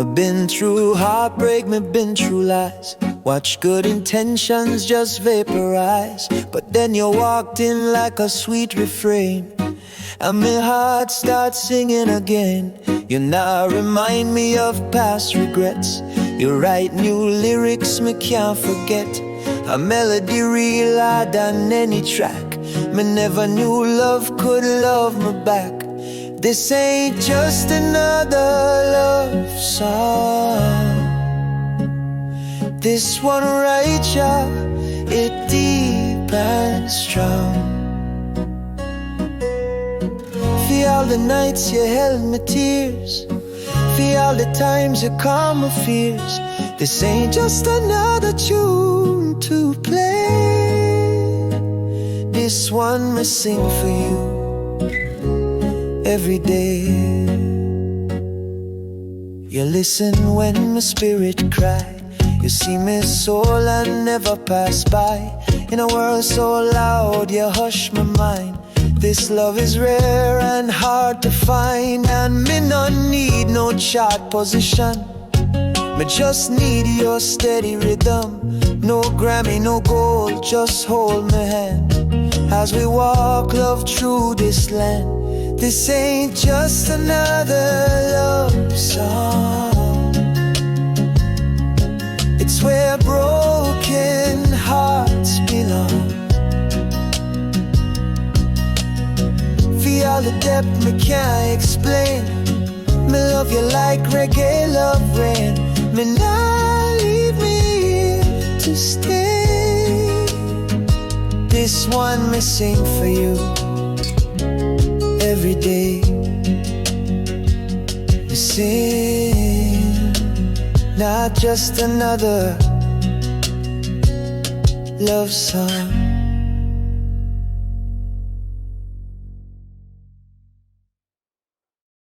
I've been through heartbreak, me been through lies. Watch good intentions just vaporize. But then you walked in like a sweet refrain, and my heart starts singing again. You now remind me of past regrets. You write new lyrics me can't forget. A melody realer than any track. Me never knew love could love me back. This ain't just another love song. This one right here, it deep and strong. For all the nights you held my tears, for all the times you calmed my fears. This ain't just another tune to play. This one me sing for you every day. You listen when my spirit cry. You see me soul and never pass by. In a world so loud, you hush my mind. This love is rare and hard to find, and me no need no chart position. Me just need your steady rhythm. No Grammy, no gold, just hold my hand as we walk love through this land. This ain't just another love song. It's where broken hearts belong. For all the depth me can't explain, me love you like reggae love rain. Me now leave me here to stay. This one me sing for you every day. We sing, not just another love song.